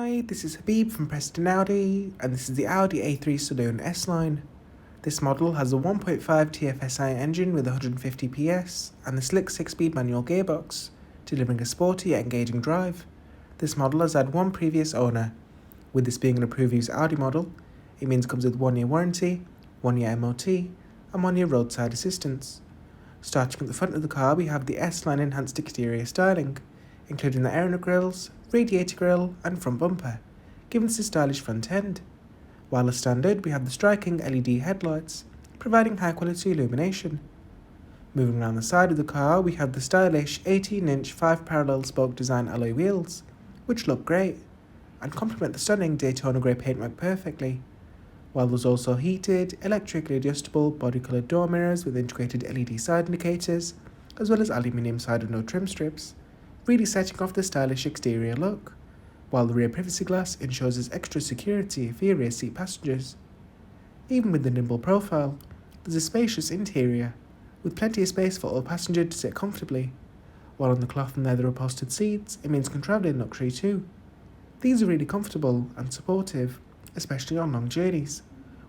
Hi, this is Habib from Preston Audi, and this is the Audi A3 Saloon S-Line. This model has a 1.5 TFSI engine with 150 PS and a slick 6-speed manual gearbox, delivering a sporty yet engaging drive. This model has had one previous owner. With this being an approved use Audi model, it means it comes with 1-year warranty, 1-year MOT, and 1-year roadside assistance. Starting at the front of the car, we have the S-Line enhanced exterior styling, including the aeronaut grills, radiator grille and front bumper, giving us a stylish front end. While as standard, we have the striking LED headlights, providing high quality illumination. Moving around the side of the car, we have the stylish 18-inch 5 parallel spoke design alloy wheels, which look great, and complement the stunning Daytona Grey paintwork perfectly. While there's also heated, electrically adjustable body coloured door mirrors with integrated LED side indicators, as well as aluminium side window trim strips, really setting off the stylish exterior look, while the rear privacy glass ensures us extra security for your rear seat passengers. Even with the nimble profile, there's a spacious interior, with plenty of space for all passengers to sit comfortably, while on the cloth and leather upholstered seats, it means you can travel in luxury too. These are really comfortable and supportive, especially on long journeys,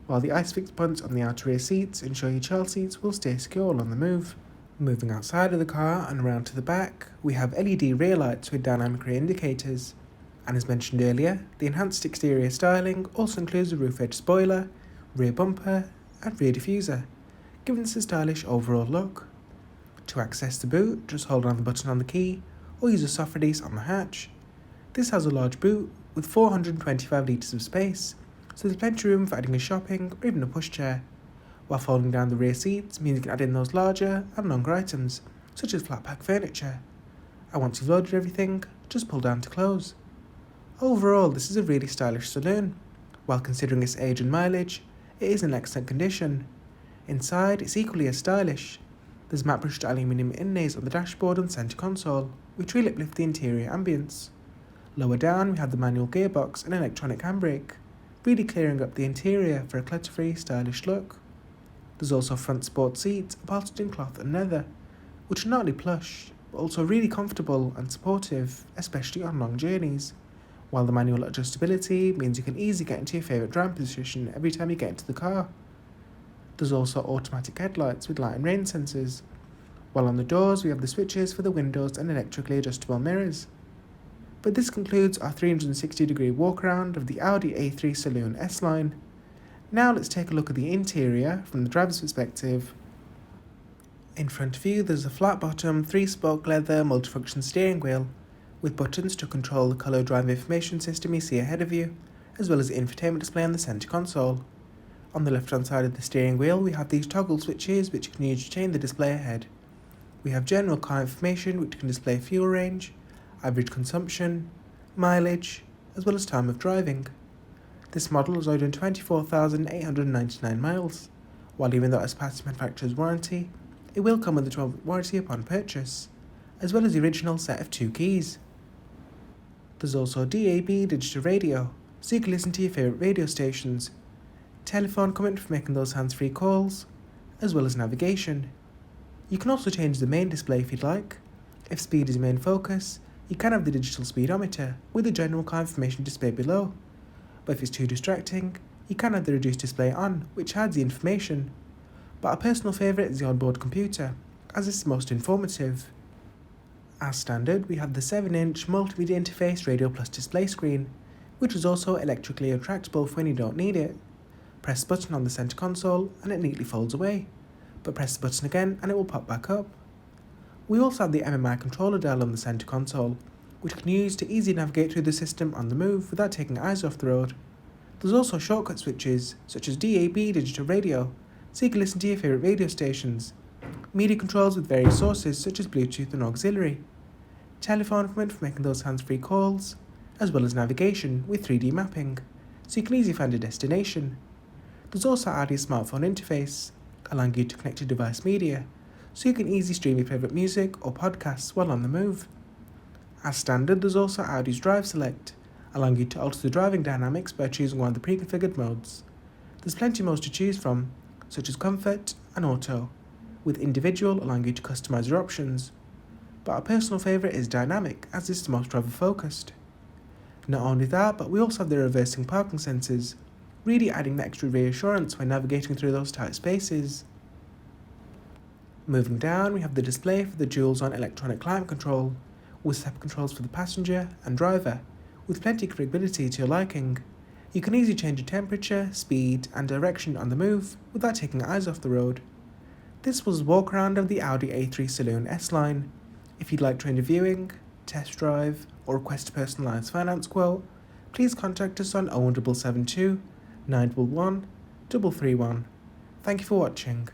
while the ISOFIX points on the outer rear seats ensure your child seats will stay secure on the move. Moving outside of the car and around to the back, we have LED rear lights with dynamic rear indicators, and as mentioned earlier, the enhanced exterior styling also includes a roof edge spoiler, rear bumper and rear diffuser, giving us a stylish overall look. To access the boot, just hold on the button on the key or use a soft release on the hatch. This has a large boot with 425 litres of space, so there's plenty of room for adding a shopping or even a pushchair, while folding down the rear seats means you can add in those larger and longer items, such as flat pack furniture. And once you've loaded everything, just pull down to close. Overall, this is a really stylish saloon. While considering its age and mileage, it is in excellent condition. Inside, it's equally as stylish. There's matte brushed aluminium inlays on the dashboard and centre console, which really uplift the interior ambience. Lower down, we have the manual gearbox and electronic handbrake, really clearing up the interior for a clutter-free, stylish look. There's also front sport seats upholstered in cloth and leather, which are not only plush, but also really comfortable and supportive, especially on long journeys, while the manual adjustability means you can easily get into your favourite driving position every time you get into the car. There's also automatic headlights with light and rain sensors, while on the doors we have the switches for the windows and electrically adjustable mirrors. But this concludes our 360-degree walk around of the Audi A3 Saloon S-Line. Now let's take a look at the interior from the driver's perspective. In front of you there's a flat bottom 3-spoke leather multifunction steering wheel with buttons to control the colour drive information system you see ahead of you, as well as the infotainment display on the centre console. On the left hand side of the steering wheel we have these toggle switches which you can use to change the display ahead. We have general car information which can display fuel range, average consumption, mileage, as well as time of driving. This model is older than 24,899 miles, while even though it has passed manufacturer's warranty, it will come with a 12-month warranty upon purchase, as well as the original set of 2 keys. There's also DAB digital radio, so you can listen to your favourite radio stations, telephone coming for making those hands-free calls, as well as navigation. You can also change the main display if you'd like. If speed is your main focus, you can have the digital speedometer with the general car information display below. But if it's too distracting, you can have the reduced display on, which hides the information. But our personal favourite is the onboard computer, as it's the most informative. As standard, we have the 7-inch multimedia interface Radio Plus display screen, which is also electrically retractable for when you don't need it. Press the button on the centre console and it neatly folds away, but press the button again and it will pop back up. We also have the MMI controller dial on the centre console, which you can use to easily navigate through the system on the move without taking your eyes off the road. There's also shortcut switches, such as DAB digital radio, so you can listen to your favourite radio stations, media controls with various sources such as Bluetooth and auxiliary, telephone equipment for making those hands-free calls, as well as navigation with 3D mapping, so you can easily find a destination. There's also Audi's smartphone interface, allowing you to connect to device media, so you can easily stream your favourite music or podcasts while on the move. As standard, there's also Audi's Drive Select, allowing you to alter the driving dynamics by choosing one of the pre-configured modes. There's plenty of modes to choose from, such as Comfort and Auto, with Individual allowing you to customise your options. But our personal favourite is Dynamic, as this is the most driver focused. Not only that, but we also have the reversing parking sensors, really adding the extra reassurance when navigating through those tight spaces. Moving down, we have the display for the dual-zone electronic climate control, with step controls for the passenger and driver, with plenty of capability to your liking. You can easily change your temperature, speed, and direction on the move without taking your eyes off the road. This was a walk around of the Audi A3 Saloon S-Line. If you'd like to arrange a viewing, test drive, or request a personalised finance quote, please contact us on 01772 911 331. Thank you for watching.